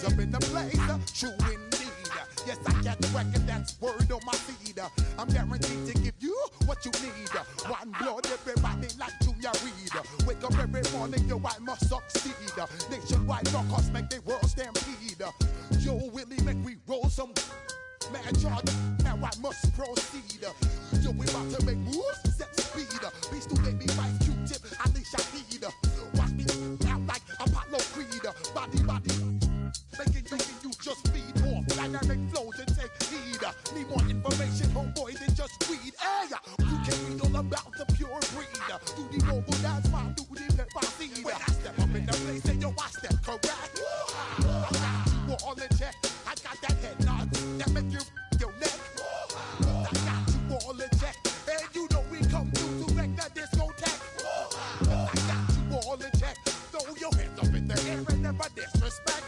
up in the place, true indeed. Yes, I get record, that's word on my feed. I'm guaranteed to give you what you need. One blood, everybody like Junior Reed. Wake up every morning, yo, I must succeed. Nationwide knockouts make the world stampede. Yo, Willie, make we roll some mad charge. Now I must proceed. Yo, we about to make moves, set speed. Be student, be vice Q-tip, at least I need. Watch me out like Apollo Creed. Body, making you just feed off dynamic flows and take heed. Need more information, homeboy, than just read. Hey, you can read all about the pure breed. Do the mobile dance, my do the pepper seed. When I step up in the place, and yo, I step correct. I got you all in check. I got that head nod that make you your neck. I got you all in check. And you know we come through to wreck the discotheque. I got you all in check. Throw your hands up in the air and never disrespect.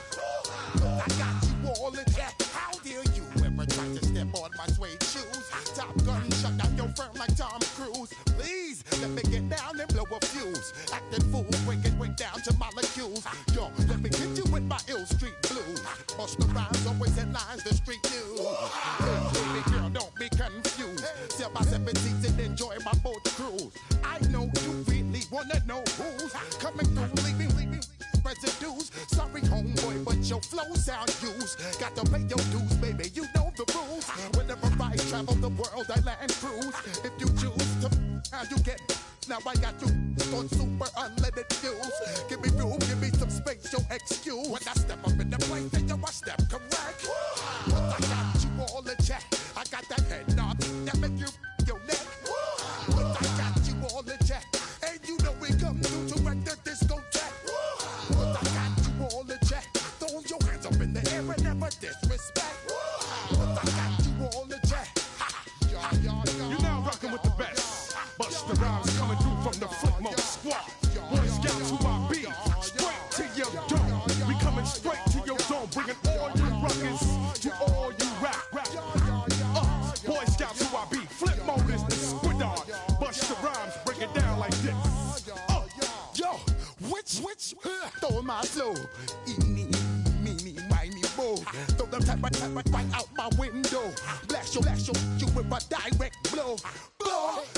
I got you all in check. How dare you ever try to step on my suede shoes? Top Gun shut down your firm like Tom Cruise. Please let me get down and blow a fuse. Acting fool, break down to molecules. Yo, let me hit you with my ill street blues. Bust the rhymes, always in lines, the street news. Hey, baby girl, don't be confused. Sail by 17s and enjoy my boat cruise. I know you really wanna know who's coming through, leaving residues. Sorry, homeboy, but your flow sound used. Got to pay your dues, baby, you know the rules. Whenever I travel the world, I land cruise. If you choose to, how you get. Now I got you on super unleaded fuels. Give me room, give me some space, your excuse. When I step up in the place, then you I step correct. But I got you all in check. I got that head nod that make you your neck. But I got you all in check. And you know we come through to wreck the discotheque. But I got you all in check. Throw your hands up in the air and never disrespect. But I got you all in check. You're now rocking with the best. Bust the rhymes coming through from the Footmode Squad. Boy Scouts who I be, straight to your dome. We coming straight to your dome, bringing all you rockers to all you rap. Boy Scouts who I be, flip mode is the squid on. Bust the rhymes, break it down like this. Yo, which, throw my flow. Me, bo. Throw them type right out my window. Blast you with a direct blow.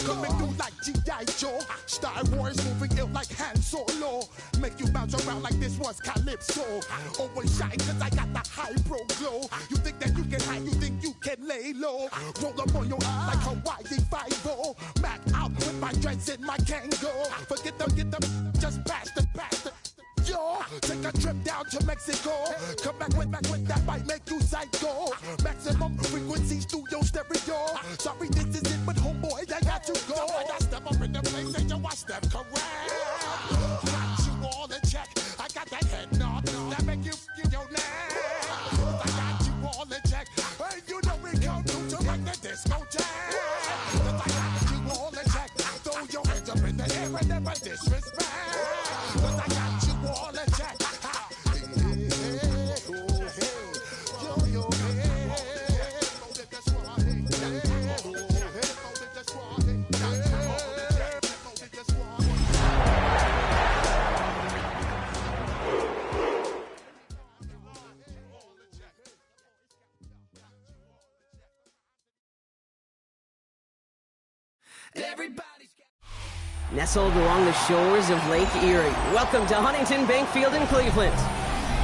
Coming through like G.I. Joe. Star Wars moving ill like Han Solo. Make you bounce around like this was Calypso. Always shine cause I got the high pro glow. You think that you can hide, you think you can lay low. Roll up on your eye like Hawaii 5-0. Mac out with my dreads in my Kango. Forget them, just pass the. Yo, take a trip down to Mexico. Come back with that might make you psycho. Maximum frequency studio stereo. Sorry, this is it, but homeboy, I got to go. I got step up in the place and yo, I step correct. Got you all in check. I got that head nod that make you your neck. I got you all in check. And you know we come through to like the discotheque. I got you all in check. Throw your hands up in the air and never disrespect. I got you all in check. Nestled along the shores of Lake Erie, welcome to Huntington Bank Field in Cleveland.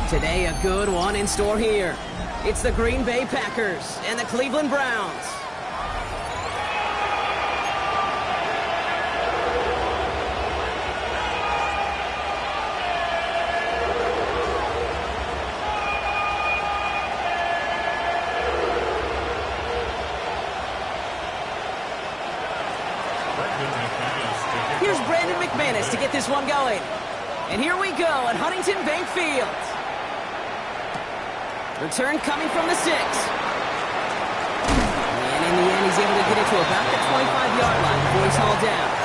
Today, a good one in store here. It's the Green Bay Packers and the Cleveland Browns. Here's Brandon McManus to get this one going. And here we go at Huntington Bank Field. Return coming from the 6. And in the end, he's able to get it to about the 25-yard line before he's hauled down.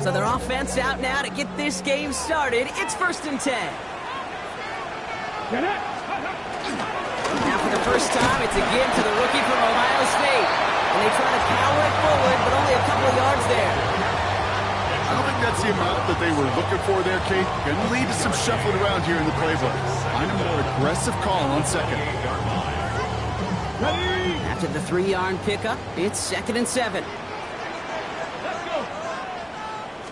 So their offense out now to get this game started. It's 1st and 10. Now for the first time, it's a give to the rookie from Ohio State. And they try to power it forward, but only a couple of yards there. I don't think that's the amount that they were looking for there, Kate. Going to lead to some shuffling around here in the playbook. Find a more aggressive call on second. After the 3-yard pickup, it's 2nd and 7.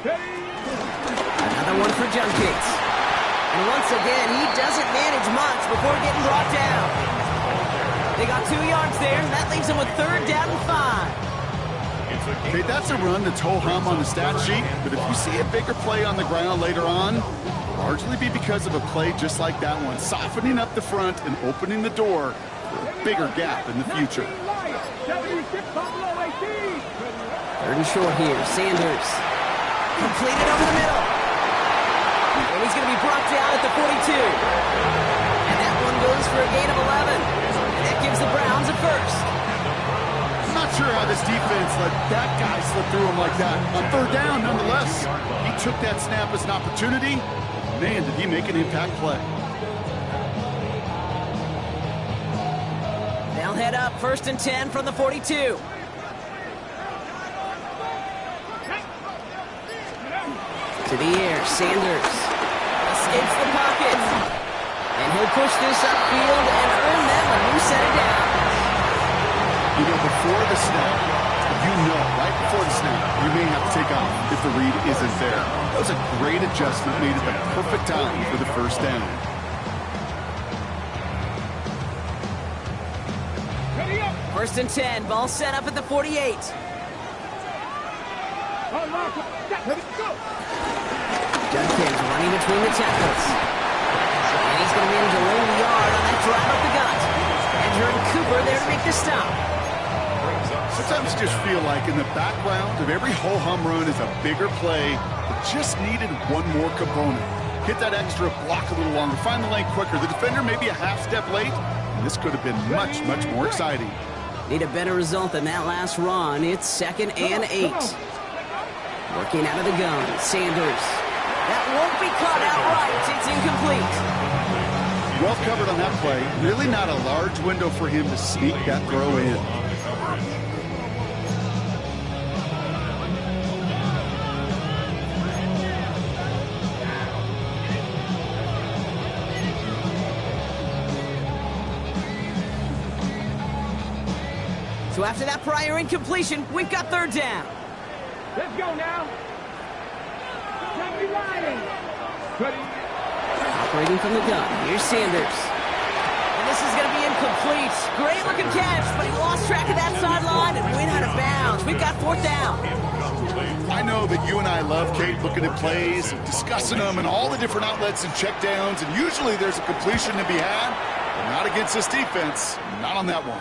Another one for Junkins. And once again, he doesn't manage much before getting brought down. They got 2 yards there, and that leaves them with 3rd down and 5. Okay, that's a run that's ho-hum on the stat sheet, but if you see a bigger play on the ground later on, it'll largely be because of a play just like that one, softening up the front and opening the door for a bigger gap in the future. 3rd and short here, Sanders. Completed over the middle. And he's going to be brought down at the 42. And that one goes for a gain of 11. And that gives the Browns a first. I'm not sure how this defense let that guy slip through him like that. On 3rd down, nonetheless. He took that snap as an opportunity. Man, did he make an impact play. They'll head up 1st and 10 from the 42. To the air, Sanders escapes the pocket. And he'll push this upfield and earn them a new set of downs. You know, before the snap, right before the snap, you may have to take off if the read isn't there. That was a great adjustment made at the perfect time for the 1st down. First and 10, ball set up at the 48. Junkins running between the tackles. And he's going to manage a long yard on that drive up the gut. Andrew and Cooper there to make the stop. Sometimes you just feel like in the background of every ho-hum run is a bigger play that just needed one more component. Hit that extra block a little longer, find the lane quicker. The defender may be a half step late, and this could have been much, much more exciting. Need a better result than that last run. It's 2nd and 8. Working out of the gun, Sanders. That won't be caught outright. It's incomplete. Well covered on that play. Really not a large window for him to sneak that throw in. So after that prior incompletion, we've got 3rd down. Let's go now. Operating from the gun, here's Sanders. And this is going to be incomplete. Great looking catch, but he lost track of that sideline and went out of bounds. We've got 4th down. I know that you and I love, Kate, looking at plays, discussing them, and all the different outlets and checkdowns, and usually there's a completion to be had, but not against this defense. Not on that one.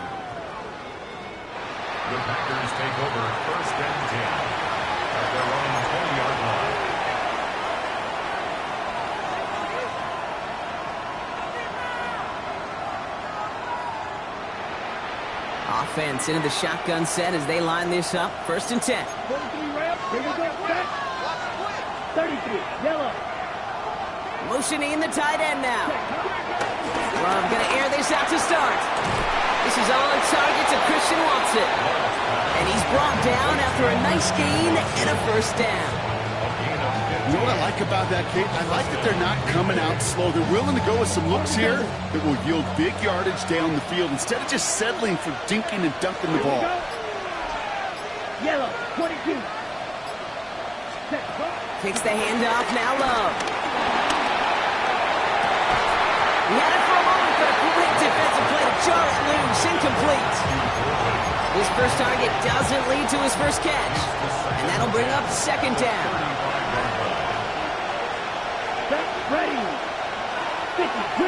The Packers take over 1st and 10 at their own 20-yard line. Offense into the shotgun set as they line this up. 1st and 10. 43 ramp. Here we go. Set. 33. Yellow. Motioning the tight end now. Love going to air this out to start. This is on target to Christian Watson. And he's brought down after a nice gain and a 1st down. You know what I like about that, Kate? I like that they're not coming out slow. They're willing to go with some looks here that will yield big yardage down the field instead of just settling for dinking and dunking the ball. Yellow, 22. Takes the handoff, now Love. He had it for a moment, but a great defensive play to jar it loose, incomplete. His first target doesn't lead to his first catch, and that'll bring up 2nd down. Ready. 53.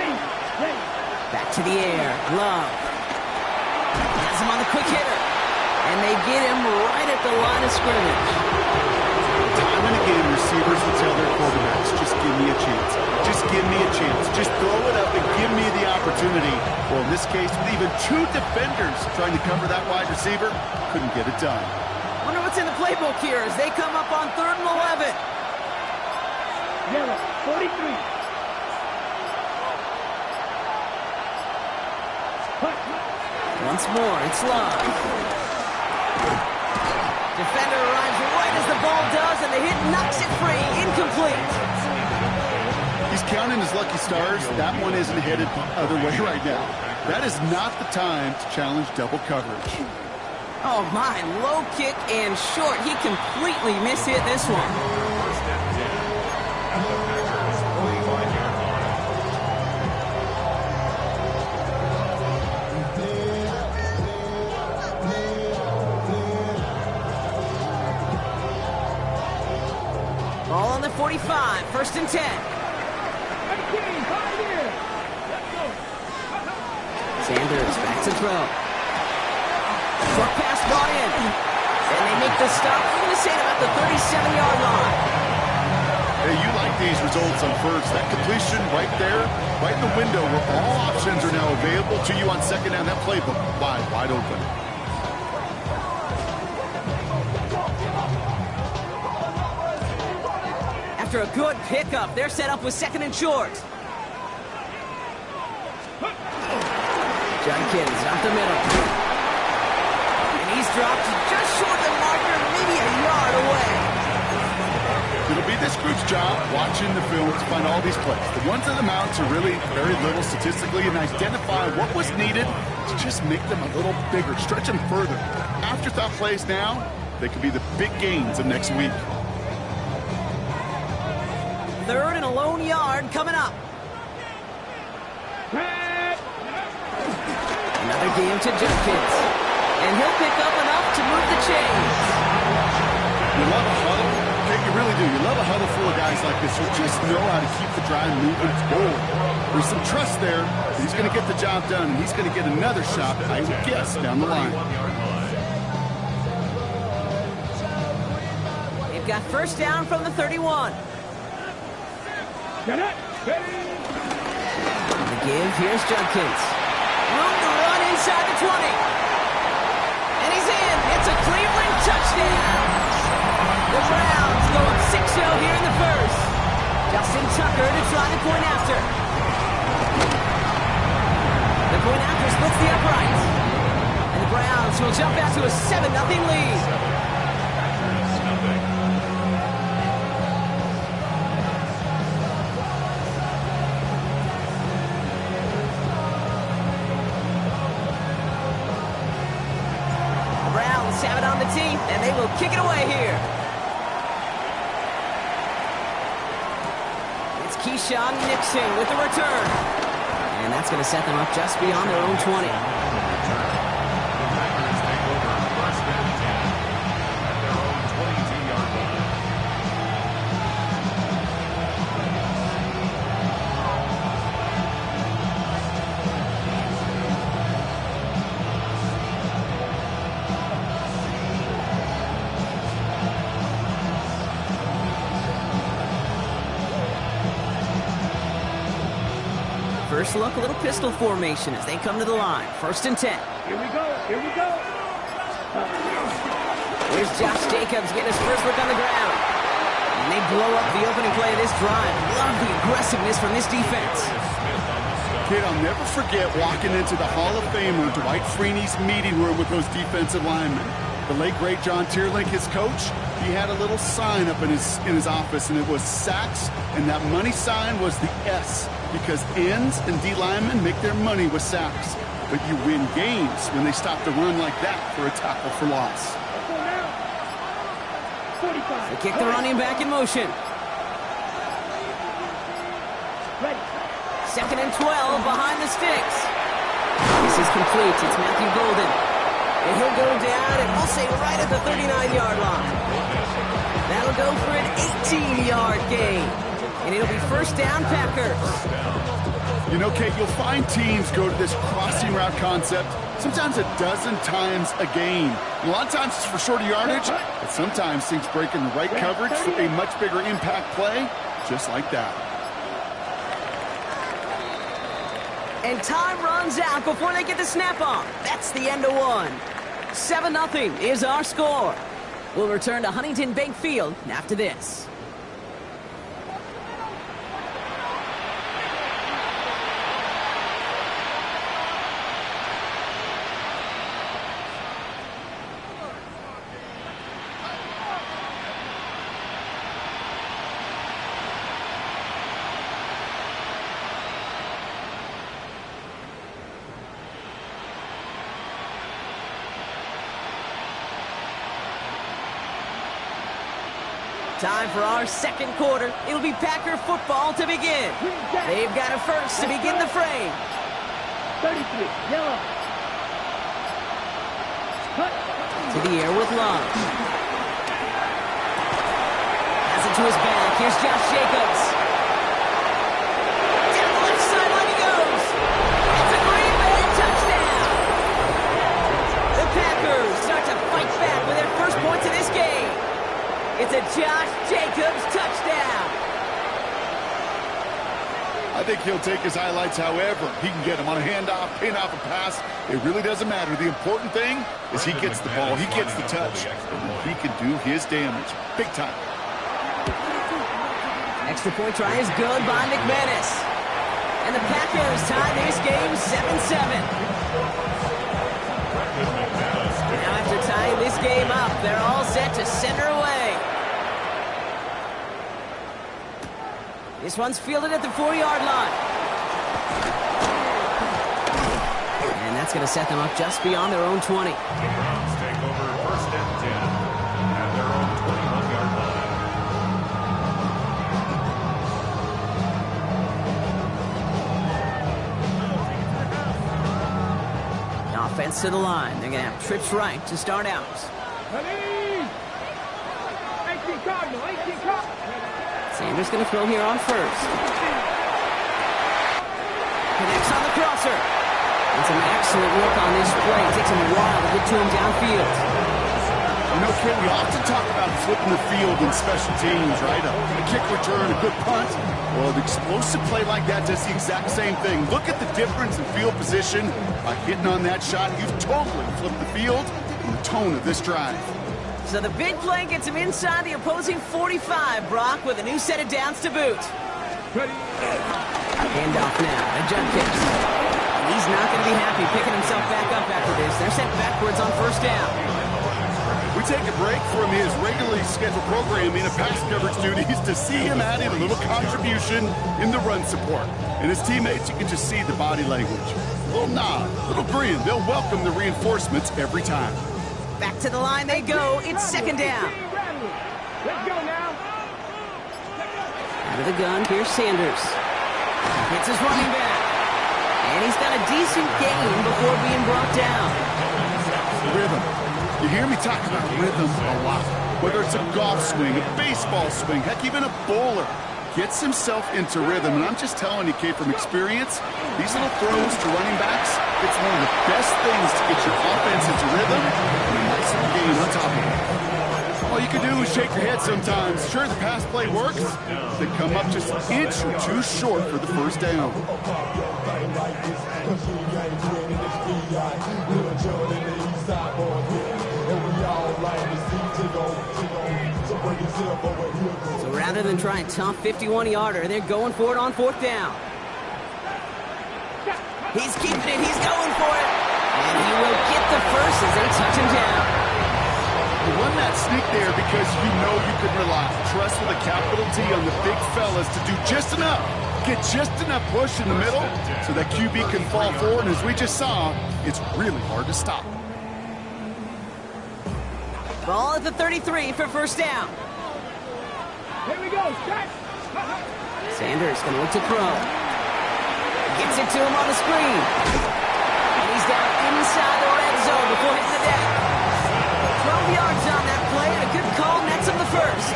Ready. Back to the air. Love. Has him on the quick hitter. And they get him right at the line of scrimmage. Time and again, receivers will tell their quarterbacks, just give me a chance. Just give me a chance. Just throw it up and give me the opportunity. Well, in this case, with even 2 defenders trying to cover that wide receiver, couldn't get it done. Wonder what's in the playbook here as they come up on 3rd and 11. Yellow, 43. Once more, it's Love. Defender arrives right as the ball does, and the hit knocks it free. Incomplete. He's counting his lucky stars. That one isn't headed the other way right now. That is not the time to challenge double coverage. Oh my, low kick and short. He completely mishit this one. Ball on the 45, 1st and 10. Sanders back to throw. Short pass brought in. And they make the stop. I'm going to say about the 37-yard line. Hey, you like these results on first. That completion right there, right in the window where all options are now available to you on second down. That playbook wide open. After a good pickup, they're set up with 2nd and short. Jenkins up the middle. And he's dropped just short of the marker, maybe a yard away. It'll be this group's job watching the film to find all these plays. The ones that amount to really very little statistically and identify what was needed to just make them a little bigger, stretch them further. Afterthought plays now, they could be the big gains of next week. 3rd and a lone yard coming up. Another game to Jenkins. And he'll pick up enough to move the chains. You love a huddle. Okay, you really do. You love a huddle full of guys like this who just know how to keep the drive moving forward. There's some trust there. He's going to get the job done, and he's going to get another shot, I would guess, down the line. They've got 1st down from the 31. The give, here's Jenkins. Room to run inside the 20. And he's in. It's a Cleveland touchdown. The Browns go up 6-0 here in the first. Justin Tucker to try the point after. The point after splits the upright. And the Browns will jump out to a 7-0 lead. Have it on the team, and they will kick it away here. It's Keyshawn Nixon with the return. And that's going to set them up just beyond their own 20. First look, a little pistol formation as they come to the line. 1st and 10. Here we go. Here's Josh Jacobs getting his first look on the ground. And they blow up the opening play of this drive. Love the aggressiveness from this defense. Kid, I'll never forget walking into the Hall of Famer Dwight Freeney's meeting room with those defensive linemen. The late, great John Tierlink, his coach, he had a little sign up in his office, and it was sacks, and that money sign was the S, because ends and D linemen make their money with sacks. But you win games when they stop the run like that for a tackle for loss. They kick the running back in motion. Ready. 2nd and 12 behind the sticks. This is complete. It's Matthew Golden. And he'll go down, and we'll say right at the 39-yard line. That'll go for an 18-yard gain. And it'll be 1st down, Packers. You know, Kate, you'll find teams go to this crossing route concept sometimes a dozen times a game. And a lot of times it's for shorter yardage, but sometimes things break in the right coverage for a much bigger impact play, just like that. And time runs out before they get the snap on. That's the end of one. 7-0 is our score. We'll return to Huntington Bank Field after this. Time for our second quarter. It'll be Packer football to begin. They've got a first to begin the frame. 33, yellow. Cut. To the air with Love. Has it to his back. Here's Josh Jacobs. Down the left sideline he goes. It's a Green Bay touchdown. The Packers start to fight back with their first points of this game. It's a Josh Jacobs touchdown. I think he'll take his highlights however he can get them on a handoff, pin off a pass. It really doesn't matter. The important thing is he gets the ball, he gets the touch, and he can do his damage. Big time. Extra point try is good by McManus. And the Packers tie this game 7-7. Now after tying this game up, they're all set to send her away. This one's fielded at the 4-yard line. And that's going to set them up just beyond their own 20. Browns take over first and 10 at their own 21-yard line. Offense to the line. They're going to have trips right to start out. 18 Cardinal, 18 Cardinal. Sanders going to throw here on first. Connects on the crosser. It's an excellent look on this play. It takes him a while to get to him downfield. You know, Ken, we often talk about flipping the field in special teams, right? A kick return, a good punt. Well, an explosive play like that does the exact same thing. Look at the difference in field position. By hitting on that shot, you've totally flipped the field and the tone of this drive. So the big play gets him inside the opposing 45, Brock, with a new set of downs to boot. Handoff now, a Judkins. He's not going to be happy picking himself back up after this. They're sent backwards on first down. We take a break from his regularly scheduled programming and pass coverage duties to see him adding a little contribution in the run support. And his teammates, you can just see the body language. A little nod, a little grin. They'll welcome the reinforcements every time. Back to the line they go. It's second down. Let's go now. Out of the gun, here's Sanders. Hits his running back. And he's got a decent gain before being brought down. Rhythm. You hear me talk about rhythm a lot. Whether it's a golf swing, a baseball swing, heck, even a bowler gets himself into rhythm. And I'm just telling you, Kate, from experience, these little throws to running backs, it's one of the best things to get your offense into rhythm and a nice little game on top of it. All you can do is shake your head sometimes. Sure, the pass play works. They come up just an inch or two short for the first down. So rather than try a tough 51-yarder, they're going for it on fourth down. He's keeping it. He's going for it. And he will get the first as they touch him down. You run that sneak there because you know you can rely. Trust with a capital T on the big fellas to do just enough. Get just enough push in the middle so that QB can fall forward. And as we just saw, it's really hard to stop. Ball at the 33 for first down. Here we go. Start. Sanders going to look to throw. Gets it to him on the screen. And he's down inside the red zone before hitting the deck. 12 yards on that play, and a good call nets him the first.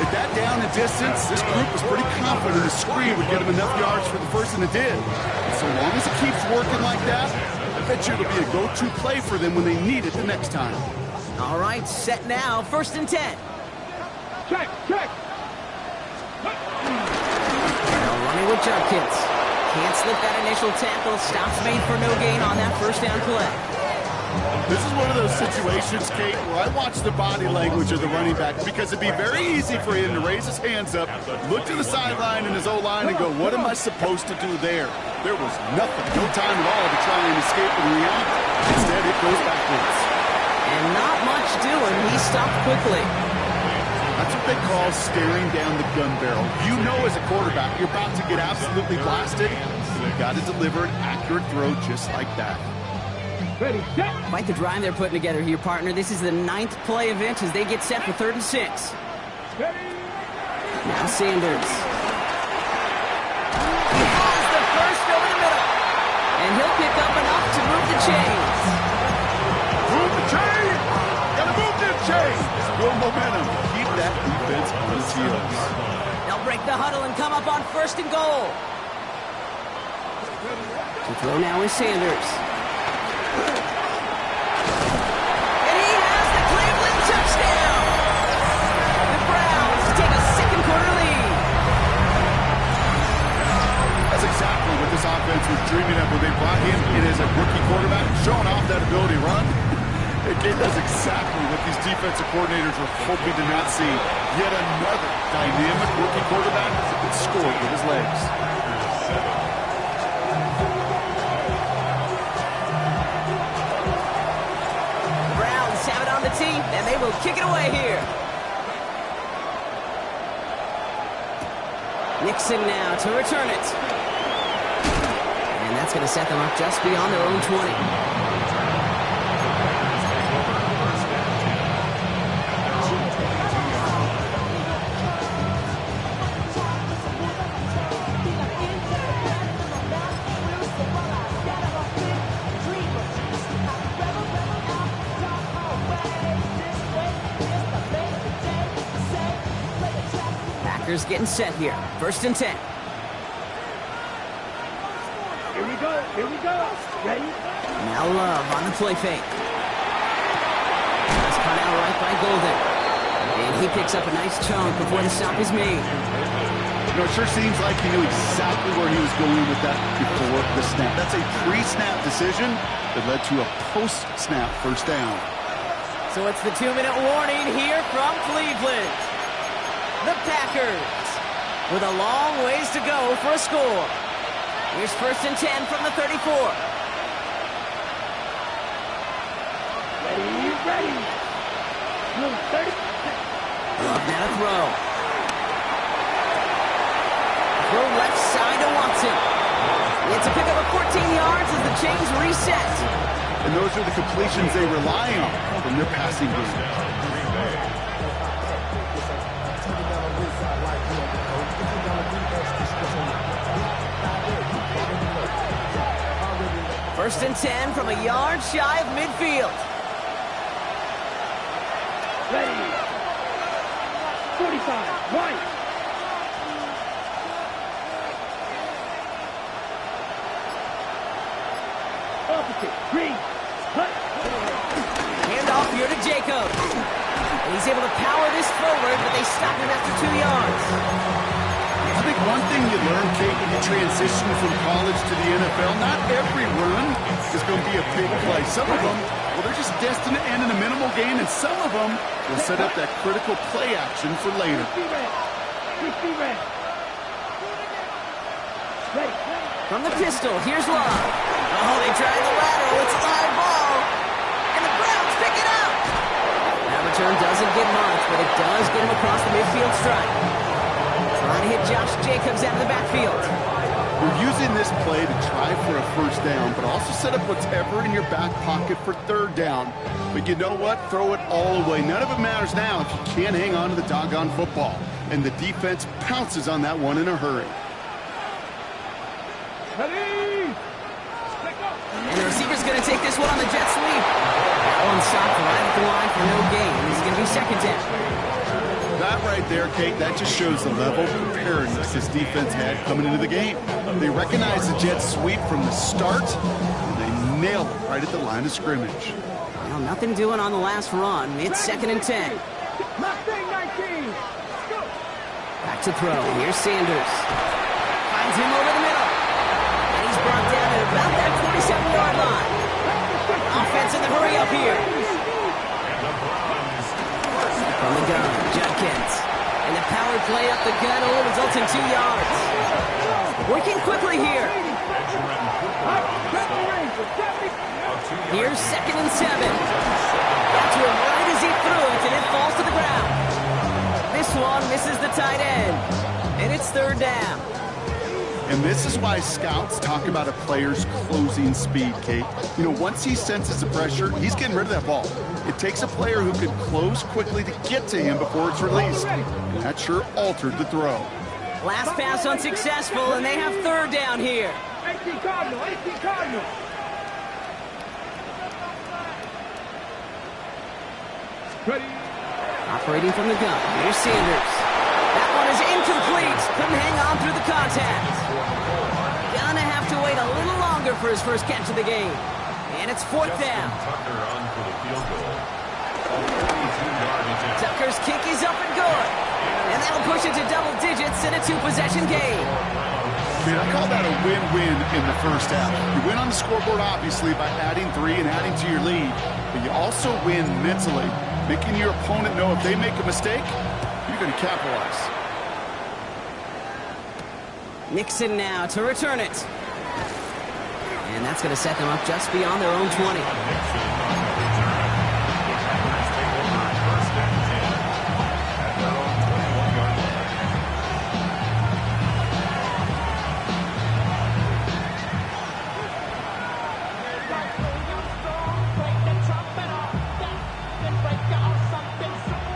At that down and distance, this group was pretty confident the screen would get him enough yards for the first, and it did. And so long as it keeps working like that, I bet you it'll be a go-to play for them when they need it the next time. All right, set now, first and 10. Check. Now running with Judkins. Can't slip that initial tackle. Stops made for no gain on that first down play. This is one of those situations, Kate, where I watch the body language of the running back because it'd be very easy for him to raise his hands up, look to the sideline in his O-line and go, what am I supposed to do there? There was nothing, no time at all to try and escape and react. Instead, it goes backwards. And not much doing. He stopped quickly. That's what they call staring down the gun barrel. You know as a quarterback, you're about to get absolutely blasted. You've got to deliver an accurate throw just like that. Ready, set. Quite the drive they're putting together here, partner. This is the 9th play of it as they get set for 3rd and 6. Ready. Now Sanders. He pulls the first over the middle. And he'll pick up enough to move the chains. Move the chain! Gotta move them chains! Build momentum. Keep that defense on its heels. They'll break the huddle and come up on 1st and goal. To throw now is Sanders. And he has the Cleveland touchdown! The Browns take a second-quarter lead. That's exactly what this offense was dreaming of when they brought him in as a rookie quarterback, showing off that ability to run. It does exactly what these defensive coordinators were hoping to not see. Yet another dynamic rookie quarterback that scored with his legs. The Browns have it on the tee, and they will kick it away here. Nixon now to return it. And that's going to set them up just beyond their own 20. Packers getting set here. 1st and 10. Here we go. Here we go. Ready? Now Love on the play fake. It's cut out right by Golden. And he picks up a nice chunk before the stop is made. You know, it sure seems like he knew exactly where he was going with that before the snap. That's a pre-snap decision that led to a post-snap 1st down. So it's the 2-minute warning here from Cleveland. The Packers with a long ways to go for a score. Here's 1st and 10 from the 34. Ready, ready. Move 30. Love now to throw. Throw left side to Watson. It's a pickup of 14 yards as the chains reset. And those are the completions they rely on from their passing game. 1st and 10 from a yard shy of midfield. Ready. 45. Right. Opposite. Green. Cut. Hand off here to Jacob. And he's able to power this forward, but they stop him after 2 yards. I think one thing you learn, Kate, when you transition from college to the NFL, not every run is going to be a big play. Some of them, well, they're just destined to end in a minimal gain, and some of them will set up that critical play action for later. Ready. From the pistol, here's Love. Oh, they drag the lateral. It's a live ball. And the Browns pick it up. That return doesn't get much, but it does get him across the midfield stripe. Trying to hit Josh Jacobs out of the backfield. We're using this play to try for a 1st down, but also set up whatever in your back pocket for 3rd down. But you know what? Throw it all away. None of it matters now if you can't hang on to the doggone football. And the defense pounces on that one in a hurry. And the receiver's going to take this one on the jet sweep. That one stopped right at the line for no gain. This is going to be 2nd down. That right there, Kate, that just shows the level of preparedness this defense had coming into the game. They recognized the jet sweep from the start, and they nailed it right at the line of scrimmage. Well, nothing doing on the last run. It's 2nd and 10. Back to throw. Here's Sanders. Finds him over the middle. And he's brought down at about that 27-yard line. Offense in the hurry up here. From the gun, Judkins. And the power play up the gut only results in 2 yards. Working quickly here. Here's 2nd and 7. Got to him right as he threw it, and it falls to the ground. This one misses the tight end. And it's 3rd down. And this is why scouts talk about a player's closing speed, Kate. You know, once he senses the pressure, he's getting rid of that ball. It takes a player who can close quickly to get to him before it's released. And that sure altered the throw. Last pass unsuccessful, and they have third down here. 18 Cardinal, 18 Cardinal. Ready. Operating from the gun, here's Sanders. That one is incomplete. Couldn't hang on through the contact. Gonna have to wait a little longer for his first catch of the game. And it's fourth down. Tucker on for the field goal. Tucker's kick is up and good. And that'll push it to double digits in a two-possession game. Man, I call that a win-win in the first half. You win on the scoreboard, obviously, by adding 3 and adding to your lead. But you also win mentally, making your opponent know if they make a mistake, you're going to capitalize. Nixon now to return it. And that's going to set them up just beyond their own 20.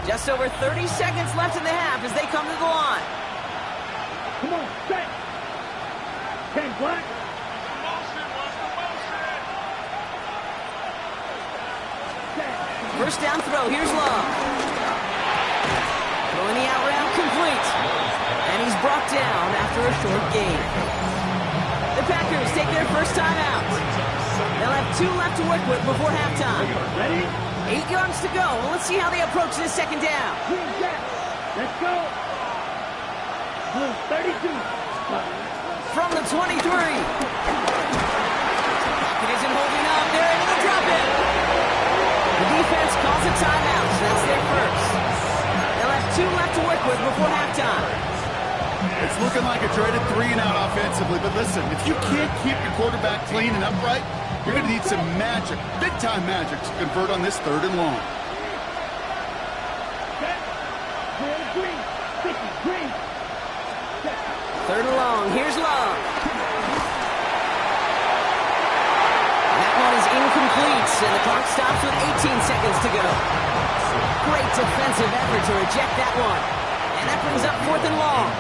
Just over 30 seconds left in the half as they come to the line. Come on, set. 10 black. First down throw, here's Love. Throwing the out route complete. And he's brought down after a short gain. The Packers take their first time out. They'll have 2 left to work with before halftime. Ready? 8 yards to go. Well, let's see how they approach this second down. Green Jack. Let's go. Blue 32. From the 23. Pocket isn't holding up. They're able to drop it. The defense calls a timeout, so that's their first. They'll have 2 left to work with before halftime. It's looking like a dreaded 3-and-out offensively, but listen, if you can't keep your quarterback clean and upright, you're going to need some magic, big-time magic, to convert on this 3rd and long. Green. 50. Green. 3rd and long. Here's Love. That one is incomplete, and the clock stops with 18 seconds to go. Great defensive effort to reject that one. And that brings up 4th and long.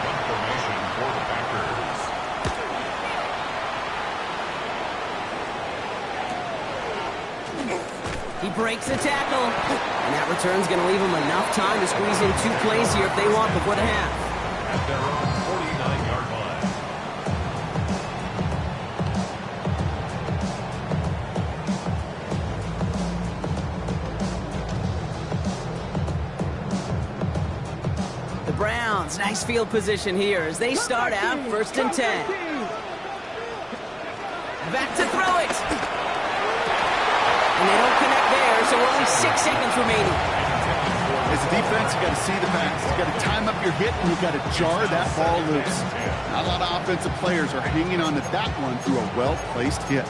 He breaks the tackle. And that return's going to leave him enough time to squeeze in 2 plays here if they want before the half. At their own 49-yard line. The Browns, nice field position here as they start out 1st and 10. Back to throw it. And they don't connect there, so only 6 seconds remaining. As a defense, you got to see the pass. You got to time up your hit, and you got to jar that ball loose. Not a lot of offensive players are hanging on to that one through a well-placed hit.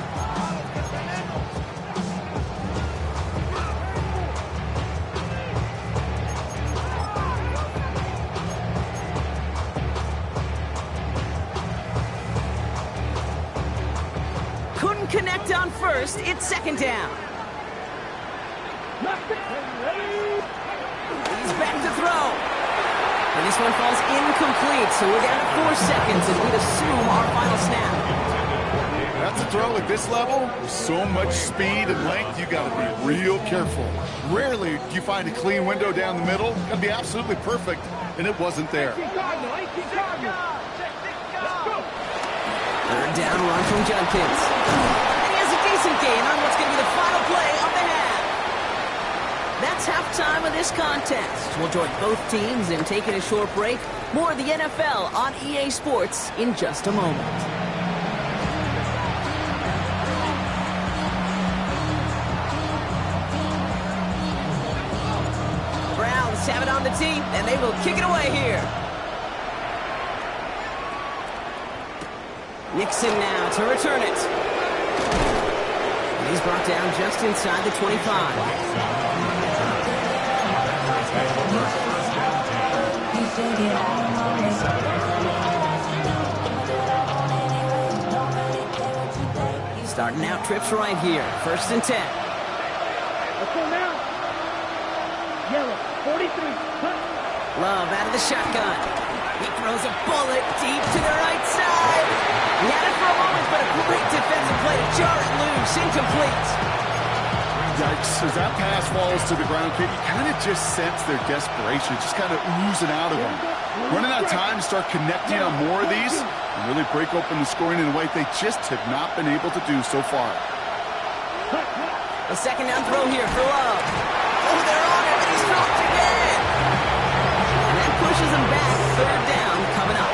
Couldn't connect on first. It's 2nd down. He's back to throw. And this one falls incomplete, so we're down to 4 seconds as we'd assume our final snap. That's a throw at this level. With so much speed and length, you got to be real careful. Rarely do you find a clean window down the middle. It's going to be absolutely perfect, and it wasn't there. 18 Cardinal. 18 Cardinal. Let's go. 3rd down run from Judkins. And he has a decent gain on what's going to be the final play of the half. That's halftime of this contest. We'll join both teams in taking a short break. More of the NFL on EA Sports in just a moment. Browns have it on the tee, and they will kick it away here. Nixon now to return it. And he's brought down just inside the 25. Starting out trips right here. 1st and 10. Let's go now. 43. Love out of the shotgun. He throws a bullet deep to the right side. He had it for a moment, but a great defensive play to jar it loose. Incomplete. Yikes, as that pass falls to the ground, kid, you kind of just sense their desperation, just kind of oozing out of them. Running out of time to start connecting on more of these and really break open the scoring in a way they just have not been able to do so far. A second down throw here for Love. Oh, they're on it, and he's dropped again. And that pushes him back. Third down coming up.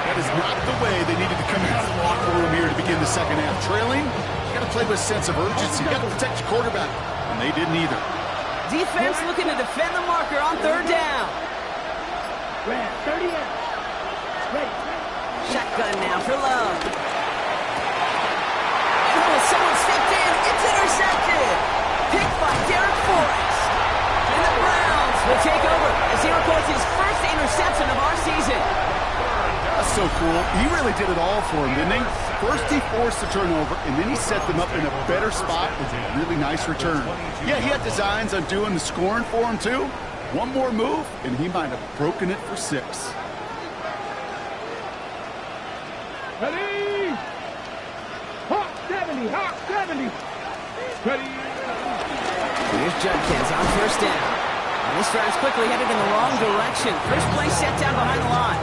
That is not the way they needed to come out of the locker room here to begin the second half. Trailing, you got to play with a sense of urgency. You got to protect your quarterback, and they didn't either. Defense looking to defend the marker on third down. Red, 30 out. Ready. Shotgun now for Love. Oh, someone stepped in. It's intercepted. Picked by Derek Forrest. And the Browns will take over as he records his first interception of our season. That's so cool. He really did it all for him, didn't he? First he forced the turnover, and then he set them up in a better spot with a really nice return. Yeah, he had designs on doing the scoring for him, too. One more move, and he might have broken it for 6. Ready. Hawk 70. Hawk 70. Ready. Here's Judkins on first down. And this drive's quickly headed in the wrong direction. First play set down behind the line.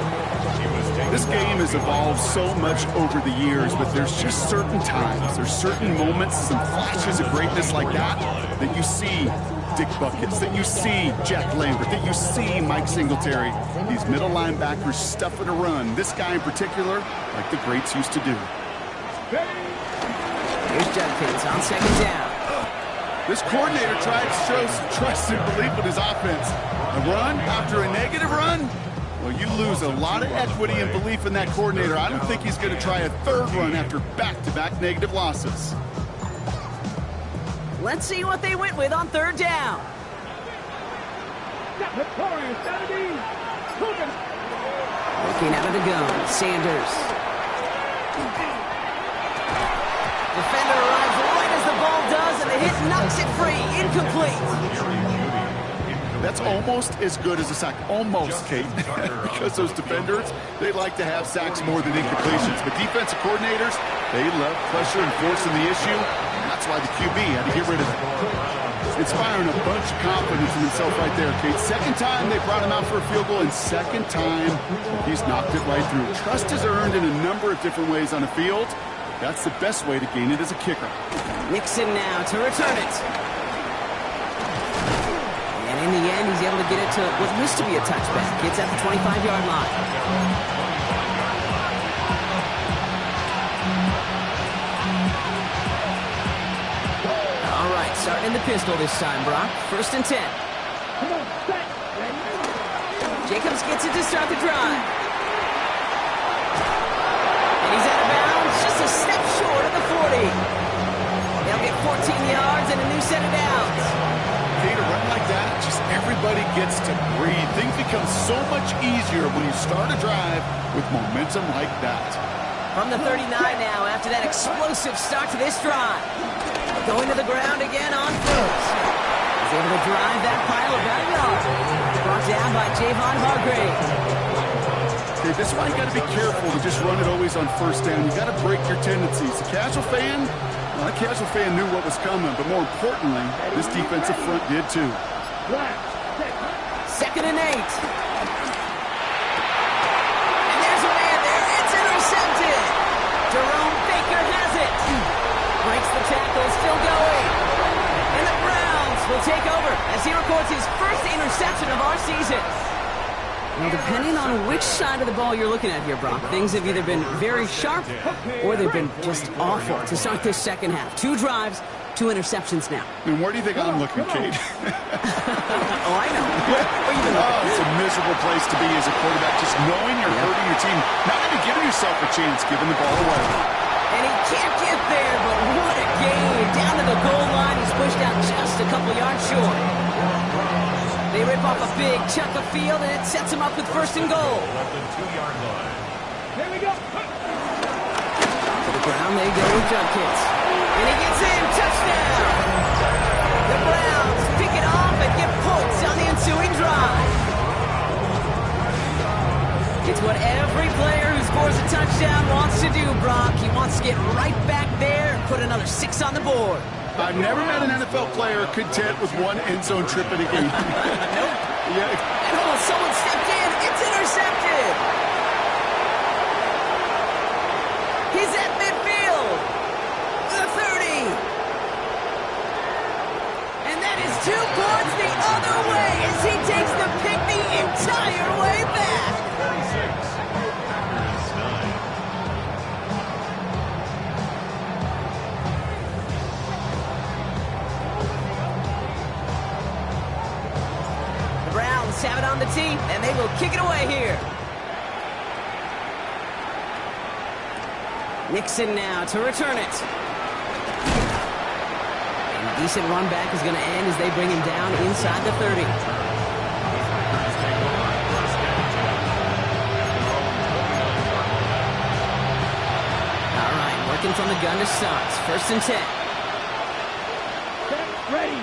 This game has evolved so much over the years, but there's just certain times, there's certain moments, some flashes of greatness like that you see Dick Buckets, that you see Jack Lambert, that you see Mike Singletary. These middle linebackers stuffing a run. This guy in particular, like the greats used to do. Here's Judkins on second down. This coordinator tried to show some trust and belief in his offense. A run after a negative run? Well, you lose a lot of equity and belief in that coordinator. I don't think he's going to try a third run after back-to-back negative losses. Let's see what they went with on third down. Looking out of the gun, Sanders. Defender arrives right as the ball does, and the hit knocks it free. Incomplete. That's almost as good as a sack. Almost, Kate. Because those defenders, they like to have sacks more than incompletions. But defensive coordinators, they love pressure and forcing the issue. And that's why the QB had to get rid of it. Inspiring a bunch of confidence in himself right there, Kate. Second time they brought him out for a field goal, and second time he's knocked it right through. Trust is earned in a number of different ways on the field. That's the best way to gain it as a kicker. Nixon now to return it. And in the end, he's able to get it to what used to be a touchback. It's at the 25-yard line. All right, starting in the pistol this time, Brock. 1st and 10. Jacobs gets it to start the drive. And he's out of bounds, just a step short of the 40. They'll get 14 yards and a new set of downs. Kate, a run like that, just everybody gets to breathe. Things become so much easier when you start a drive with momentum like that. From the 39 now after that explosive start to this drive. Going to the ground again on foot. He's able to drive that pile about a yard. Brought down by Javon Hargrave. Okay, this is why you got to be careful to just run it always on first down. You got to break your tendencies. The casual fan, well, that casual fan knew what was coming, but more importantly, this defensive front did too. 2nd and 8. And there's a man there. It's intercepted. Jerome Baker has it. Breaks the tackle, still going. And the Browns will take over as he records his first interception of our season. Well, depending on which side of the ball you're looking at here, Brock, things have either been very sharp or they've been just awful to start this second half. 2 drives, 2 interceptions now. And where do you think I'm looking, Kate? Oh, I know. It's a miserable place to be as a quarterback, just knowing you're hurting your team, not even giving yourself a chance, giving the ball away. And he can't get there, but what a game. Down to the goal line, he's pushed out just a couple yards short. They rip off a big chunk of field, and it sets him up with 1st and goal. Here we go. To the ground they go with Judkins. And he gets in. Touchdown! The Browns pick it off and get points on the ensuing down wants to do, Brock. He wants to get right back there and put another 6 on the board. I've never met an NFL player content with one end zone trip in a game. Nope. Yeah. And oh, someone stepped in. It's intercepted. He's at midfield. The 30. And that is 2 points the other way as he takes the pick the entire way back. 36. Packers 9. The Browns have it on the tee, and they will kick it away here. Nixon now to return it. And decent run back is going to end as they bring him down inside the 30. All right, working from the gun to Suggs. 1st and 10. Ready.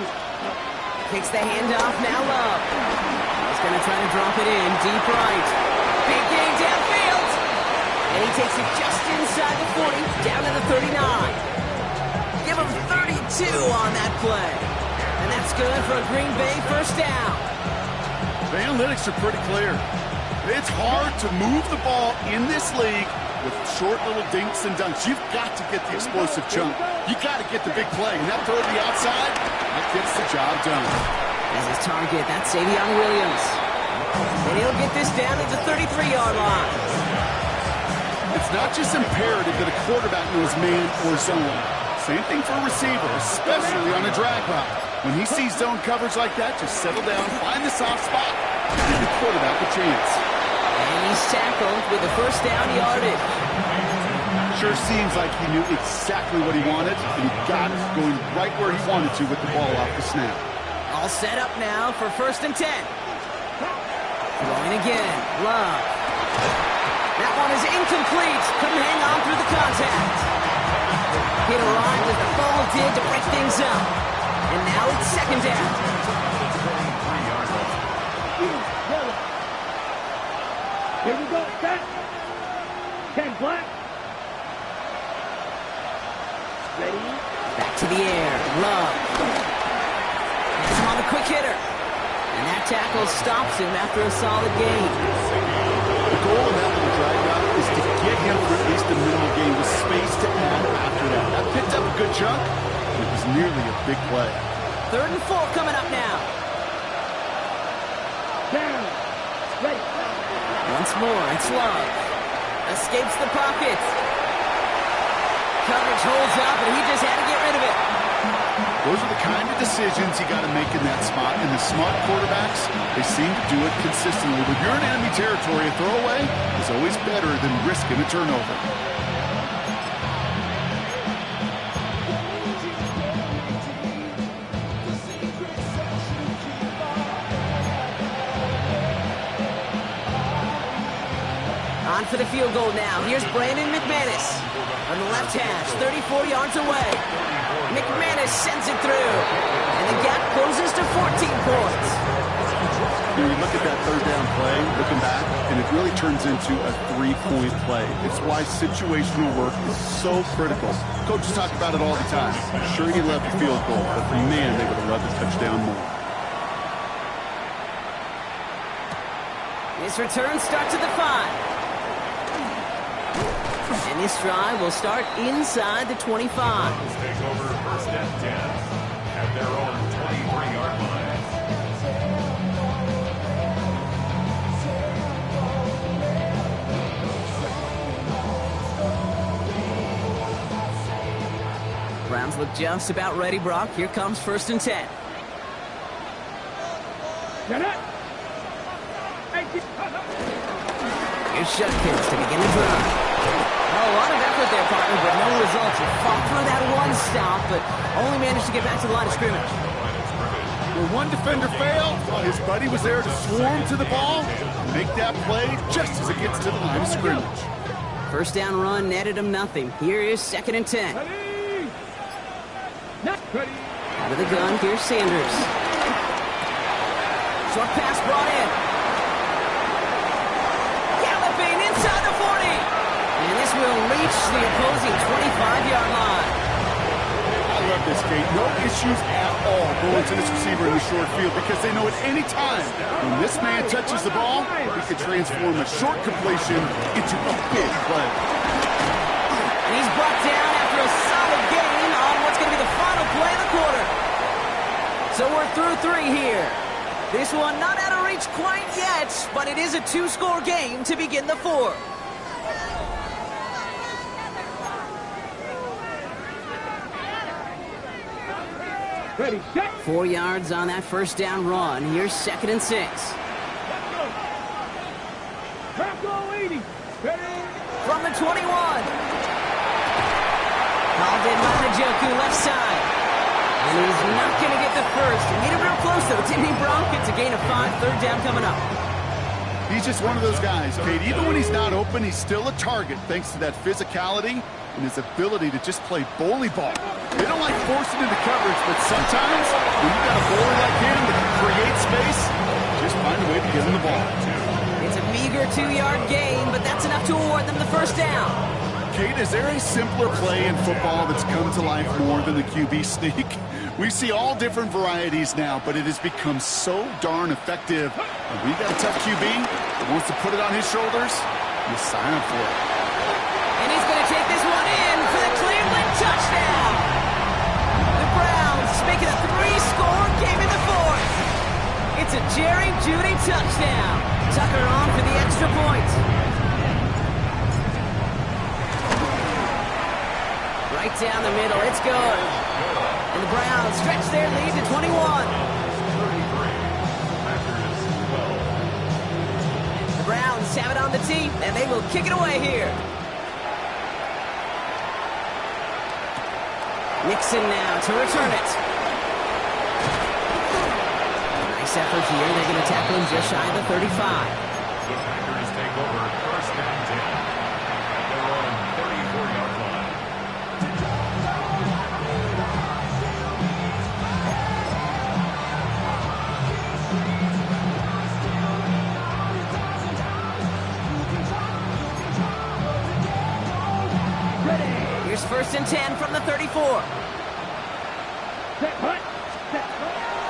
Kicks the handoff, now Love. He's going to try to drop it in, deep right. Big game downfield. And he takes it just inside the 40, down to the 39. Give him 32 on that play. And that's good for a Green Bay 1st down. The analytics are pretty clear. It's hard to move the ball in this league with short little dinks and dunks. You've got to get the explosive chunk. You got to get the big play. And that throw to the outside, that gets the job done. As his target, that's Savion Williams. And he'll get this down to the 33-yard line. It's not just imperative that a quarterback knows man or zone. Same thing for a receiver, especially on a drag route. When he sees zone coverage like that, just settle down, find the soft spot, and give the quarterback a chance. And he's tackled with the 1st down yardage. Sure seems like he knew exactly what he wanted, and he got it going right where he wanted to with the ball off the snap. All set up now for 1st and 10. Throwing again, Love. That one is incomplete. Couldn't hang on through the contact. Hit arrived as the ball did to break things up. And now it's 2nd down. Here we go. Set. 10 black. Ready. Back to the air. Love. Gets him on the quick hitter. And that tackle stops him after a solid gain. The goal of having a drag route is to get him for at least a minimal gain with space to add after that. That picked up a good chunk, and it was nearly a big play. 3rd and 4 coming up now. Down. Ready. Once more, it's Love. Escapes the pocket. Coverage holds up, and he just had to get rid of it. Those are the kind of decisions you got to make in that spot. And the smart quarterbacks, they seem to do it consistently. When you're in enemy territory, a throwaway is always better than risking a turnover. On for the field goal now. Here's Brandon McManus on the left hash, 34 yards away. McManus sends it through, and the gap closes to 14 points. You look at that 3rd down play, looking back, and it really turns into a 3-point play. It's why situational work is so critical. Coaches talk about it all the time. Sure, he loved the field goal, but man, they would have loved the touchdown more. This return starts at the 5. And this drive will start inside the 25. Take over 1st and 10 at their own 23-yard line. Browns look just about ready, Brock. Here comes 1st and 10. Get it. Here's Shutkins to begin the drive. Oh, a lot of effort there, partner, but no results. He fought through that one stop, but only managed to get back to the line of scrimmage. Where one defender failed, while his buddy was there to swarm to the ball, make that play just as it gets to the line of scrimmage. 1st down run netted him nothing. Here is 2nd and 10. Not ready. Out of the gun, here's Sanders. Short pass brought in. Galloping inside the 40. And this will reach the opposing 25-yard line. I love this, Kate. No issues at all going to this receiver in the short field because they know at any time when this man touches the ball, he could transform a short completion into a big play. And he's brought down after a solid gain on what's going to be the final play of the quarter. So we're through 3 here. This one not out of reach quite yet, but it is a 2-score game to begin the 4th. Ready, set. 4 yards on that first down run. Here's 2nd and 6. Tackle 80. Ready. From the 21. Called in by Njoku, left side. And he's not going to get the first. He made it real close, though, didn't he, Bronk? It's a gain of 5, 3rd down coming up. He's just one of those guys, Kate. Even when he's not open, he's still a target thanks to that physicality and his ability to just play bully ball. They don't like forcing into coverage, but sometimes when you've got a bowler like him that can create space, just find a way to get him the ball. It's a meager 2-yard gain, but that's enough to award them the first down. Kate, is there a simpler play in football that's come to life more than the QB sneak? We see all different varieties now, but it has become so darn effective. When we got a tough QB that wants to put it on his shoulders, you sign up for it. And he's going to take this one in for the Cleveland touchdown. The Browns make it a 3-score game in the 4th. It's a Jerry Jeudy touchdown. Tucker on for the extra point. Right down the middle, it's good. And the Browns stretch their lead to 21. The Browns have it on the tee, and they will kick it away here. Nixon now to return it. Nice effort here. They're going to tackle him just shy of the 35. The Packers take over 1st and 10 at their own 34-yard line. Here's 1st and 10 from the 34.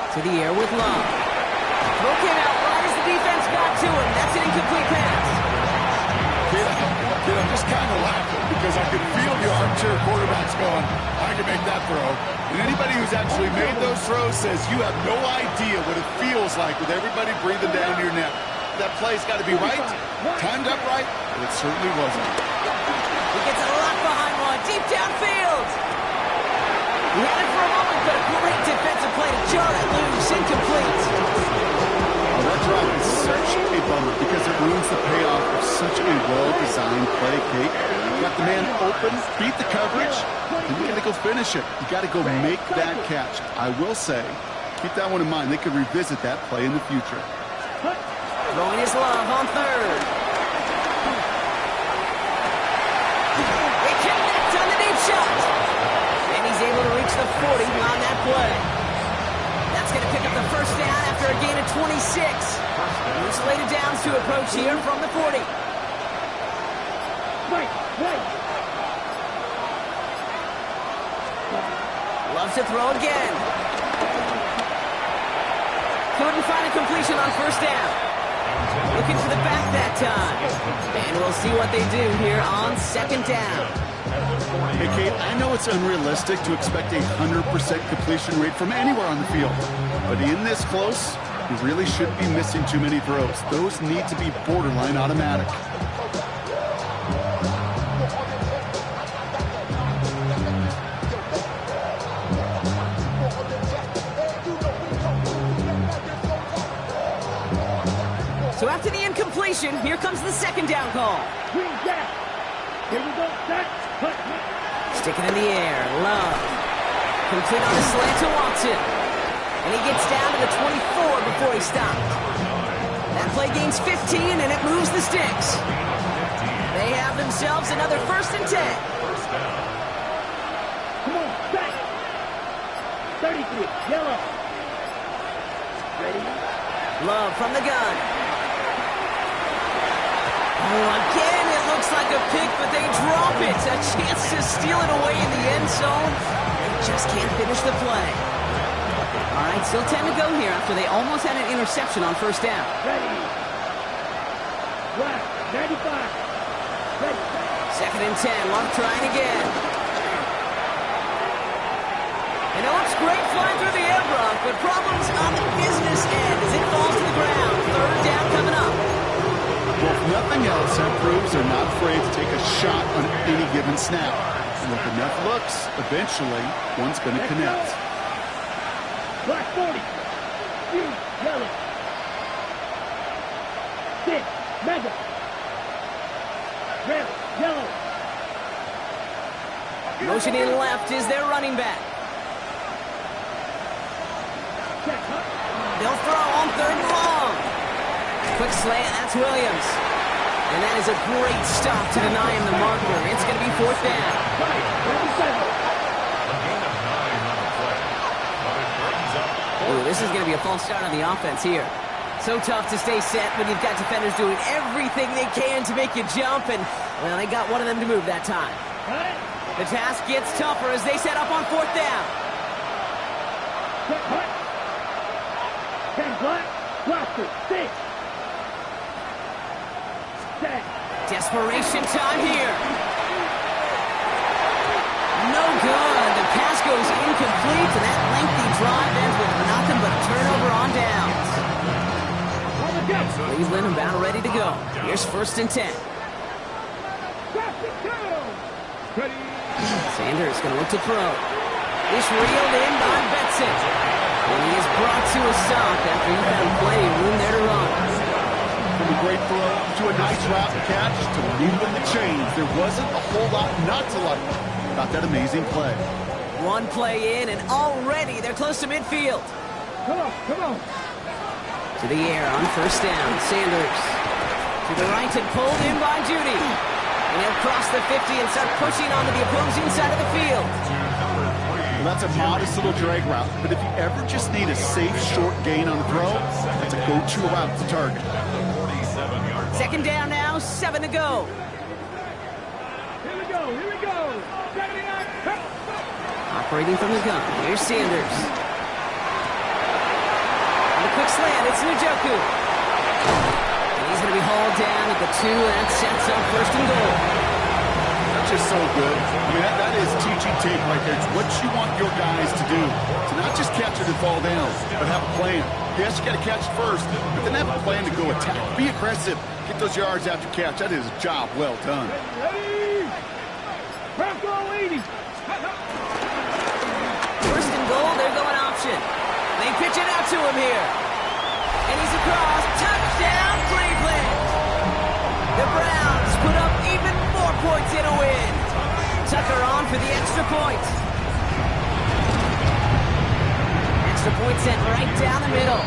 To the air with Love. Throw came out right as the defense got to him. That's an incomplete pass. Kid, I'm just kind of laughing because I can feel your armchair quarterbacks going, I can make that throw. And anybody who's actually made those throws says you have no idea what it feels like with everybody breathing down your neck. That play's got to be right, timed up right, but it certainly wasn't. He gets a lot behind one, deep downfield. He had it for a moment, but a great defensive play to jar it loose, incomplete. Oh, that drop is such a bummer because it ruins the payoff of such a well-designed play, Kate. You got the man open, beat the coverage, and you got to go finish it. You got to go make that catch. I will say, keep that one in mind. They could revisit that play in the future. Throwing his Love on 3rd. They connect on the deep shot. And he's able to reach the 40 on that play. That's going to pick up the first down after a gain of 26. New slated downs to approach here from the 40. Wait. Loves to throw again. Couldn't find a completion on 1st down. Looking for the back that time. And we'll see what they do here on 2nd down. Hey, Kate, I know it's unrealistic to expect a 100% completion rate from anywhere on the field. But in this close, you really shouldn't be missing too many throws. Those need to be borderline automatic. So after the incompletion, here comes the 2nd down call. Green jack. Here we go, set. Stick it in the air. Love. Complete on the slant to Watson. And he gets down to the 24 before he stopped. That play gains 15, and it moves the sticks. They have themselves another 1st and 10. Come on, set. 33, yellow. Ready? Love from the gun. Oh, again, it looks Looks like a pick, but they drop it. A chance to steal it away in the end zone. They just can't finish the play. All right, still 10 to go here after they almost had an interception on first down. Ready. Black, 95. Ready. Second and 10. Luck trying again. And it looks great flying through the air, Brock, but problems on the business end as it falls to the ground. Third down coming up. Well, if nothing else, that proves they're not afraid to take a shot on any given snap. And with enough looks, eventually, one's going to connect. Black 40. Huge, yellow. 6, mega. Red, yellow. Motion in left is their running back. Check, huh? They'll throw on third and long. Quick slant, that's Williams. And that is a great stop to deny him the marker. It's going to be fourth down. Right, 27. A gain of 9 on the play. But it brings up Ooh, this is going to be a false start on the offense here. So tough to stay set when you've got defenders doing everything they can to make you jump, and, well, they got one of them to move that time. Got it? The task gets tougher as they set up on fourth down. Check, huh? 10 black, blaster, 6. Set. Desperation time here. No good. The pass goes incomplete, and that lengthy drive ends with nothing but a turnover on downs. On the deck. Cleveland about ready to go. Here's first and 10. Pass it down. Ready. Sanders going to look to throw. This reeled in by Betson. And he is brought to a stop after he found plenty of room there to run. From a great throw to a nice route and catch to moving the chains, there wasn't a whole lot not to like about that amazing play. One play in, and already they're close to midfield. Come on, come on. To the air on first down. Sanders to the right and pulled in by Judy. And he'll cross the 50 and start pushing onto the opposing side of the field. Well, that's a modest little drag route, but if you ever just need a safe, short gain on the throw, that's a go-to route to target. 47-yard. Second down now, 7 to go. Here we go, here we go. 79, come. Operating from the gun, here's Sanders. And a quick slant, it's Njoku. And he's going to be hauled down at the 2, and that sets up first and goal. That's just so good. I mean, that is teaching tape right there. It's what you want your guys to do. To not just catch it and fall down, but have a plan. Yes, you got to catch first, but then have a plan to go attack. Be aggressive. Get those yards after catch. That is a job well done. Ready. Bronco 80. First and goal, they're going option. They pitch it out to him here. And he's across. Touchdown, Cleveland. The Browns put up even more points in a win. Tucker on for the extra point. Extra point sent right down the middle.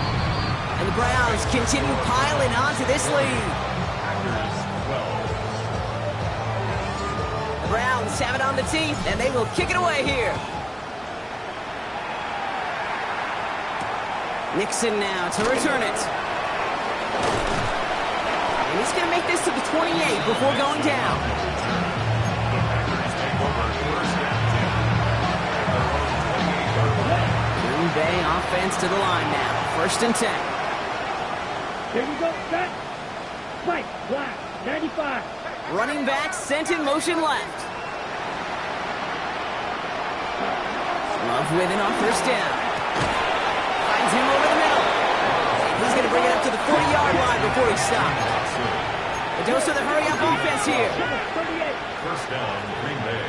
And the Browns continue piling on to this lead. The Browns have it on the teeth, and they will kick it away here. Nixon now to return it. And he's going to make this to the 28 before going down. Green Bay offense to the line now. First and 10. Here we go, set. Spike, black, 95. Running back sent in motion left. Love with it on first down. Finds him over the middle. He's going to bring it up to the 40-yard line before he stops. A dose of the hurry-up offense here. 38. First down, Green Bay.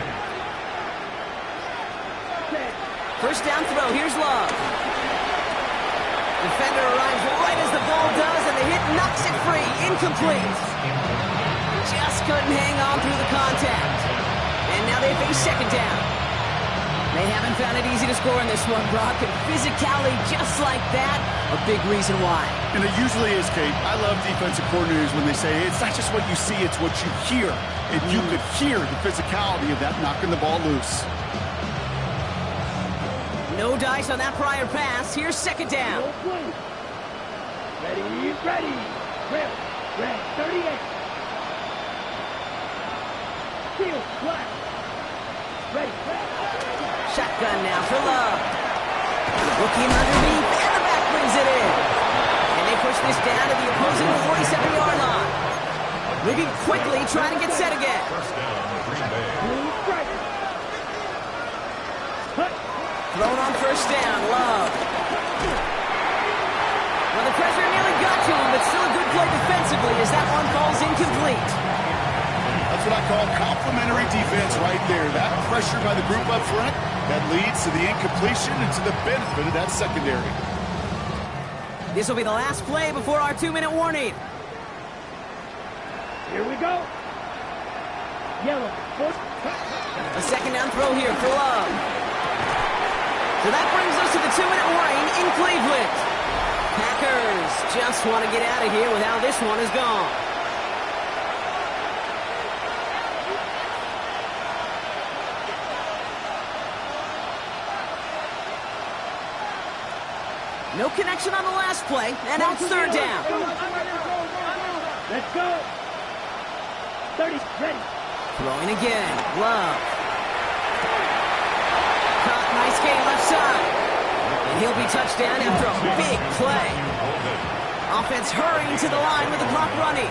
First down throw. Here's Love. Defender arrives right as the ball does, and the hit knocks it free. Incomplete. Just couldn't hang on through the contact. And now they face second down. They haven't found it easy to score in this one, Brock, and physicality just like that, a big reason why. And it usually is, Kate. I love defensive coordinators when they say, hey, it's not just what you see, it's what you hear. And you could hear the physicality of that knocking the ball loose. No dice on that prior pass. Here's second down. Ready, ready. Red, 38. Field, black. Ready. Shotgun now for Love. Looking underneath, and the back brings it in. And they push this down to the opposing 47-yard line. Moving quickly, trying to get set again. First down, Green Bay. Strike. Hut. Thrown on first down, Love. Well, the pressure nearly got to him, but still a good play defensively as that one falls incomplete. That's what I call complimentary defense right there. That pressure by the group up front, that leads to the incompletion and to the benefit of that secondary. This will be the last play before our 2-minute warning. Here we go. Yellow. A second down throw here for Love. So that brings us to the 2-minute warning in Cleveland. Packers just want to get out of here with how this one is gone. No connection on the last play, and now it's third down. Let's go. 30, ready. Throwing again, Love. Caught, nice game left side. And he'll be touchdown after a big play. Offense hurrying to the line with the clock running.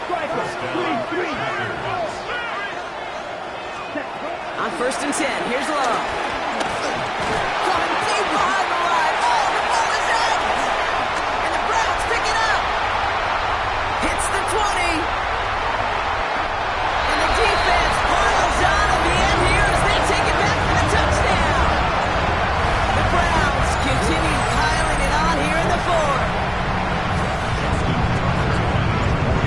Striker, 3. On first and 10, here's Love. Coming deep behind the line. Oh, the ball is in! And the Browns pick it up. Hits the 20. And the defense piles on at the end here as they take it back for the touchdown. The Browns continue piling it on here in the fourth.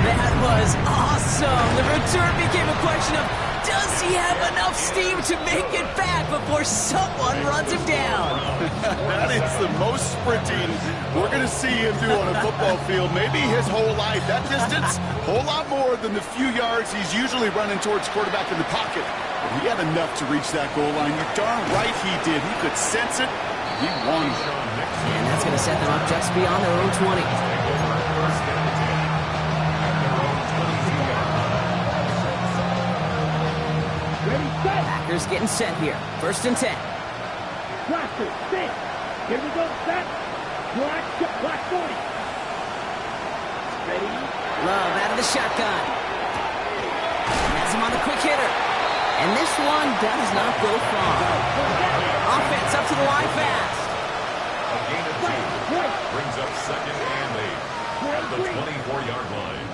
That was awesome. The return became a question of, does he have enough steam to make it back before someone runs him down? That is the most sprinting we're going to see him do on a football field. Maybe his whole life. That distance, whole lot more than the few yards he's usually running towards quarterback in the pocket. But he had enough to reach that goal line. You're darn right he did. He could sense it. He won. And that's going to set them up just beyond their own 20. Ready, set. Packers getting set here. First and 10. Blaster, set. Here we go, set. Black 40. Ready. Love out of the shotgun. Has him on the quick hitter. And this one does not go far. Offense up to the line fast. A gain of 2 brings up second and 8 at the 24-yard line.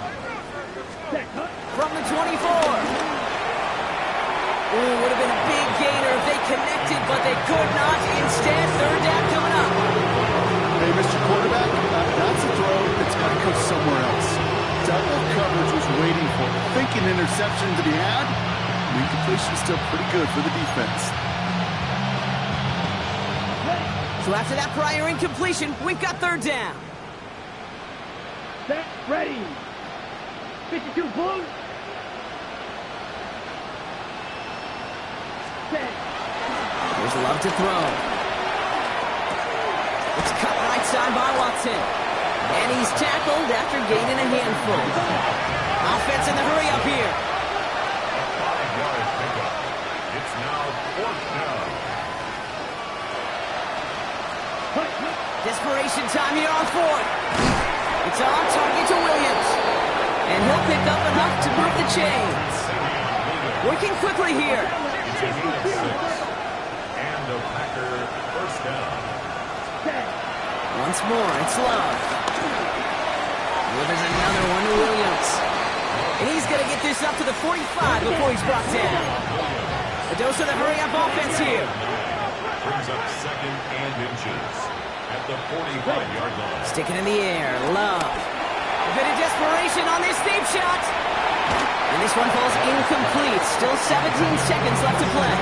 From the 24. Ooh, would have been a big gainer if they connected, but they could not. Instead, third down coming up. Hey, Mr. Quarterback, that's a throw that's got to go somewhere else. Double coverage was waiting for it. Thinking interception to be had. The incompletion is still pretty good for the defense. So after that prior incompletion, we've got third down. Set, ready. 52 Blues. Set. There's Love to throw. It's cut right side by Watson. And he's tackled after gaining a handful. Offense in the hurry up here. A 5-yard pickup. It's now fourth down. Desperation time here on fourth. It's on target to Williams. And he'll pick up enough to move the chains. Working quickly here. It's a gain of 6. And a Packer first down. Once more, it's Love. Delivers another one to Williams. And he's going to get this up to the 45 before he's brought down. A dose of the hurry-up offense here. Brings up second and inches at the 45-yard line. Sticking in the air, Love. A bit of desperation on this deep shot. And this one falls incomplete. Still 17 seconds left to play.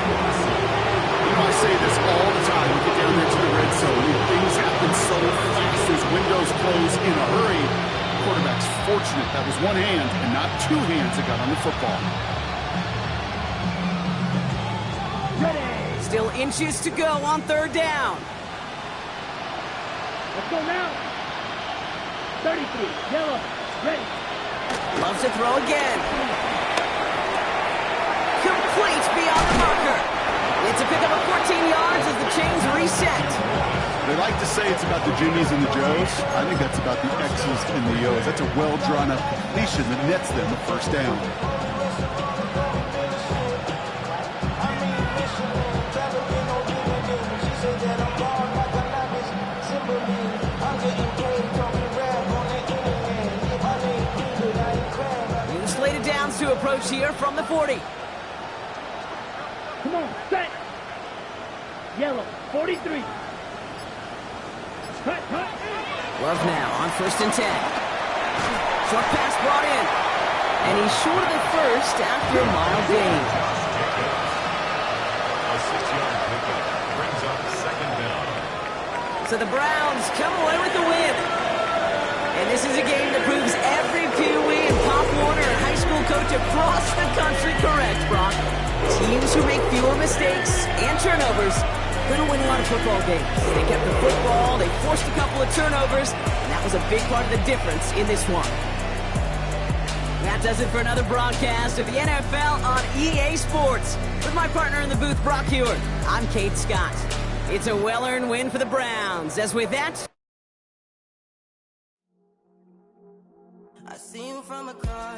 You know, I say this all the time. We get down there to the red zone. Things happen so fast as windows close in a hurry. The quarterback's fortunate that was one hand and not two hands that got on the football. Ready. Still inches to go on third down. Let's go now. 33, yellow, ready. Loves to throw again. complete beyond the marker. It's a pickup of 14 yards as the chains reset. They like to say it's about the Jimmies and the Joes. I think that's about the X's and the O's. That's a well-drawn-up completion that nets them a first down. Slated downs to approach here from the 40. Come on, set. Yellow, 43. Cut. Love now on 1st and 10. Short pass brought in. And he's short of the first after a mile gain. A 6-yard pickup brings up 2nd down. So the Browns come away with the win. And this is a game that proves every Pee-wee and Pop Warner high school coach across the country correct, Brock. Teams who make fewer mistakes and turnovers going to win a lot of football games. They kept the football, they forced a couple of turnovers, and that was a big part of the difference in this one. That does it for another broadcast of the NFL on EA Sports. With my partner in the booth, Brock Hewitt, I'm Kate Scott. It's a well-earned win for the Browns. As with that... I see you from a car.